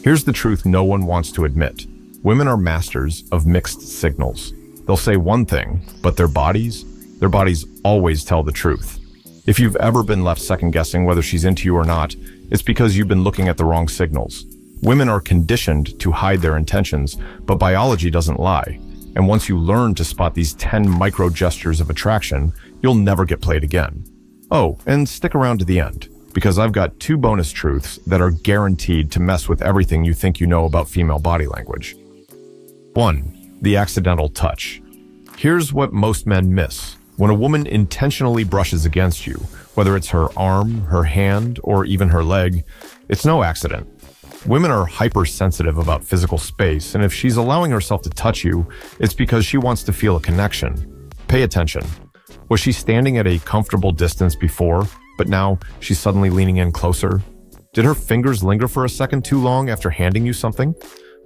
Here's the truth no one wants to admit. Women are masters of mixed signals. They'll say one thing, but their bodies always tell the truth. If you've ever been left second-guessing whether she's into you or not, it's because you've been looking at the wrong signals. Women are conditioned to hide their intentions, but biology doesn't lie. And once you learn to spot these 10 micro gestures of attraction, you'll never get played again. Oh, and stick around to the end, because I've got 2 bonus truths that are guaranteed to mess with everything you think you know about female body language. 1. The accidental touch. Here's what most men miss. When a woman intentionally brushes against you, whether it's her arm, her hand, or even her leg, it's no accident. Women are hypersensitive about physical space, and if she's allowing herself to touch you, it's because she wants to feel a connection. Pay attention. Was she standing at a comfortable distance before, but now she's suddenly leaning in closer? Did her fingers linger for a second too long after handing you something?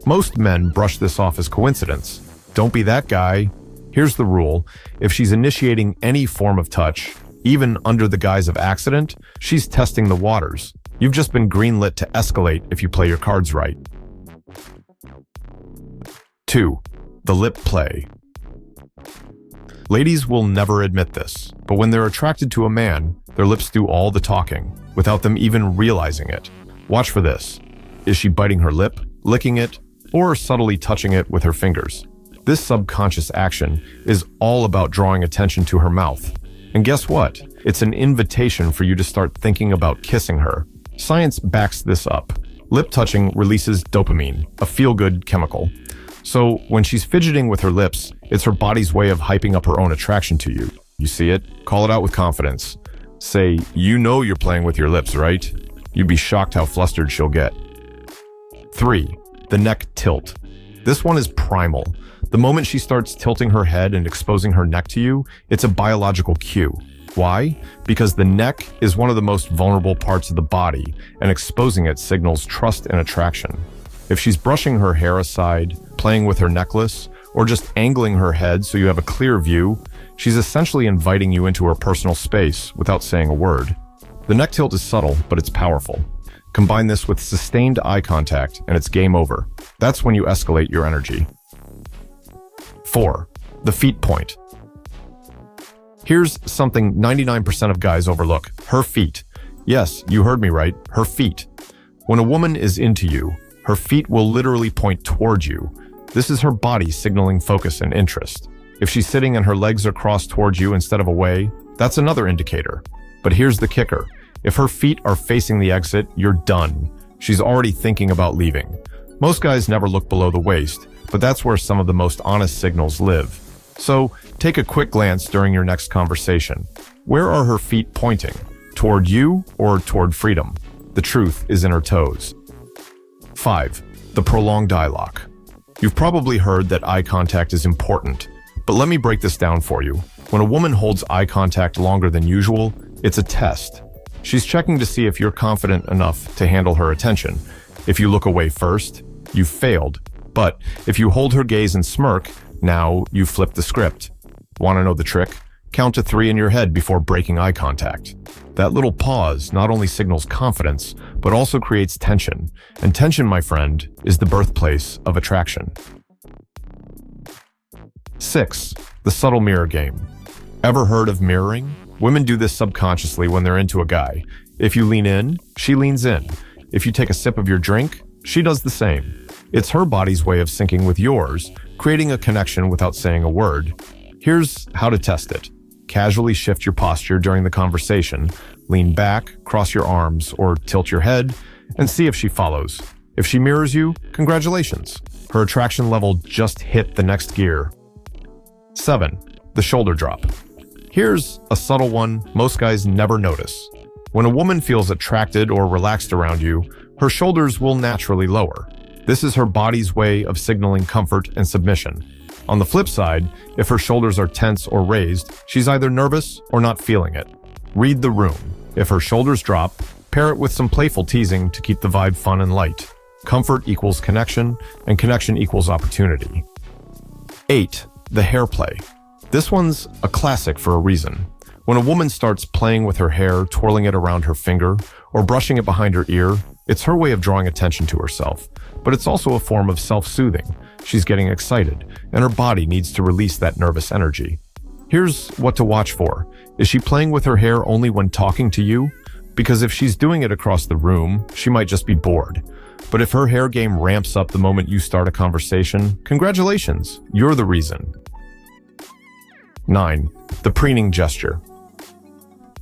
Most men brush this off as coincidence. Don't be that guy. Here's the rule. If she's initiating any form of touch, even under the guise of accident, she's testing the waters. You've just been greenlit to escalate if you play your cards right. 2. The lip play. Ladies will never admit this, but when they're attracted to a man, their lips do all the talking, without them even realizing it. Watch for this. Is she biting her lip, licking it, or subtly touching it with her fingers? This subconscious action is all about drawing attention to her mouth. And guess what? It's an invitation for you to start thinking about kissing her. Science backs this up. Lip touching releases dopamine, a feel-good chemical. So when she's fidgeting with her lips, it's her body's way of hyping up her own attraction to you. You see it? Call it out with confidence. Say, you know you're playing with your lips, right? You'd be shocked how flustered she'll get. 3. The neck tilt. This one is primal. The moment she starts tilting her head and exposing her neck to you, it's a biological cue. Why? Because the neck is one of the most vulnerable parts of the body, and exposing it signals trust and attraction. If she's brushing her hair aside, playing with her necklace, or just angling her head so you have a clear view, she's essentially inviting you into her personal space without saying a word. The neck tilt is subtle, but it's powerful. Combine this with sustained eye contact, and it's game over. That's when you escalate your energy. 4. The feet point. Here's something 99% of guys overlook. Her feet. Yes, you heard me right. Her feet. When a woman is into you, her feet will literally point towards you. This is her body signaling focus and interest. If she's sitting and her legs are crossed towards you instead of away, that's another indicator. But here's the kicker. If her feet are facing the exit, you're done. She's already thinking about leaving. Most guys never look below the waist, but that's where some of the most honest signals live. So take a quick glance during your next conversation. Where are her feet pointing? Toward you or toward freedom? The truth is in her toes. 5. The prolonged eye lock. You've probably heard that eye contact is important, but let me break this down for you. When a woman holds eye contact longer than usual, it's a test. She's checking to see if you're confident enough to handle her attention. If you look away first, you've failed. But if you hold her gaze and smirk, now you've flipped the script. Want to know the trick? Count to 3 in your head before breaking eye contact. That little pause not only signals confidence, but also creates tension. And tension, my friend, is the birthplace of attraction. 6. The subtle mirror game. Ever heard of mirroring? Women do this subconsciously when they're into a guy. If you lean in, she leans in. If you take a sip of your drink, she does the same. It's her body's way of syncing with yours, creating a connection without saying a word. Here's how to test it. Casually shift your posture during the conversation. Lean back, cross your arms, or tilt your head, and see if she follows. If she mirrors you, congratulations. Her attraction level just hit the next gear. 7. The shoulder drop. Here's a subtle one most guys never notice. When a woman feels attracted or relaxed around you, her shoulders will naturally lower. This is her body's way of signaling comfort and submission. On the flip side, if her shoulders are tense or raised, she's either nervous or not feeling it. Read the room. If her shoulders drop, pair it with some playful teasing to keep the vibe fun and light. Comfort equals connection, and connection equals opportunity. 8. The hair play. This one's a classic for a reason. When a woman starts playing with her hair, twirling it around her finger, or brushing it behind her ear, It's her way of drawing attention to herself, but it's also a form of self-soothing. She's getting excited, and her body needs to release that nervous energy. Here's what to watch for. Is she playing with her hair only when talking to you? Because if she's doing it across the room, she might just be bored. But if her hair game ramps up the moment you start a conversation, congratulations, you're the reason. 9. The preening gesture.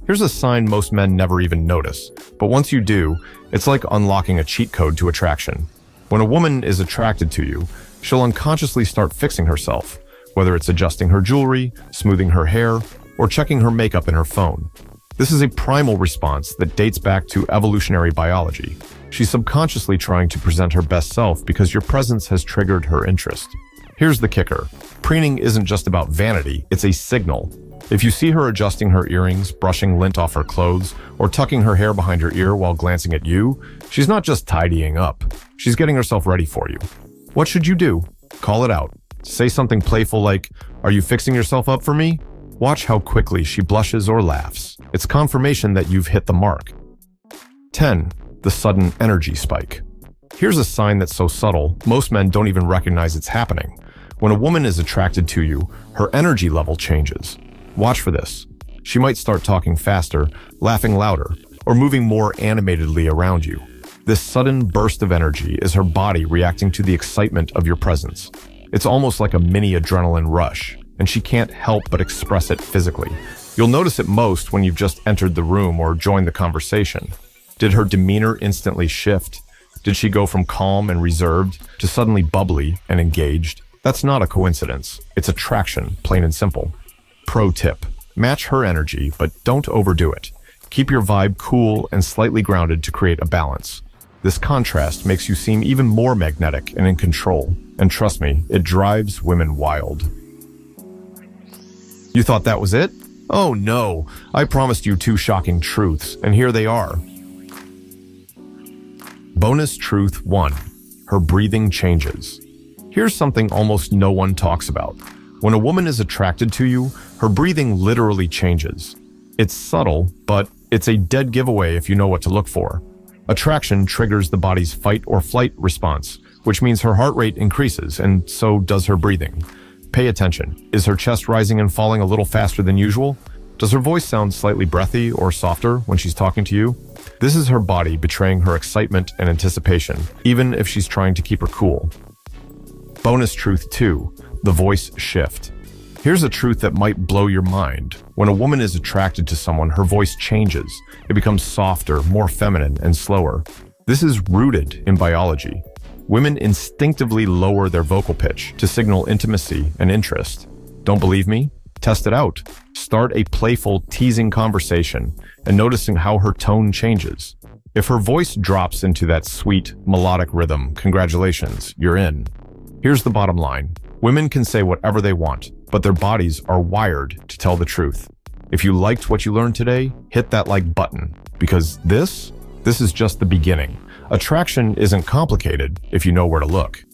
Here's a sign most men never even notice, but once you do, it's like unlocking a cheat code to attraction. When a woman is attracted to you, she'll unconsciously start fixing herself, whether it's adjusting her jewelry, smoothing her hair, or checking her makeup in her phone. This is a primal response that dates back to evolutionary biology. She's subconsciously trying to present her best self because your presence has triggered her interest. Here's the kicker. Preening isn't just about vanity, it's a signal. If you see her adjusting her earrings, brushing lint off her clothes, or tucking her hair behind her ear while glancing at you, she's not just tidying up. She's getting herself ready for you. What should you do? Call it out. Say something playful like, "Are you fixing yourself up for me?" Watch how quickly she blushes or laughs. It's confirmation that you've hit the mark. 10. The sudden energy spike. Here's a sign that's so subtle, most men don't even recognize it's happening. When a woman is attracted to you, her energy level changes. Watch for this. She might start talking faster, laughing louder, or moving more animatedly around you. This sudden burst of energy is her body reacting to the excitement of your presence. It's almost like a mini adrenaline rush, and she can't help but express it physically. You'll notice it most when you've just entered the room or joined the conversation. Did her demeanor instantly shift? Did she go from calm and reserved to suddenly bubbly and engaged? That's not a coincidence. It's attraction, plain and simple. Pro tip: match her energy, but don't overdo it. Keep your vibe cool and slightly grounded to create a balance. This contrast makes you seem even more magnetic and in control. And trust me, it drives women wild. You thought that was it? Oh no, I promised you 2 shocking truths, and here they are. Bonus truth 1. Her breathing changes. Here's something almost no one talks about. When a woman is attracted to you, her breathing literally changes. It's subtle, but it's a dead giveaway if you know what to look for. Attraction triggers the body's fight or flight response, which means her heart rate increases, and so does her breathing. Pay attention. Is her chest rising and falling a little faster than usual? Does her voice sound slightly breathy or softer when she's talking to you? This is her body betraying her excitement and anticipation, even if she's trying to keep her cool. Bonus truth 2. The voice shift. Here's a truth that might blow your mind. When a woman is attracted to someone, her voice changes. It becomes softer, more feminine, and slower. This is rooted in biology. Women instinctively lower their vocal pitch to signal intimacy and interest. Don't believe me? Test it out. Start a playful, teasing conversation and noticing how her tone changes. If her voice drops into that sweet, melodic rhythm, congratulations, you're in. Here's the bottom line. Women can say whatever they want, but their bodies are wired to tell the truth. If you liked what you learned today, hit that like button, because this is just the beginning. Attraction isn't complicated if you know where to look.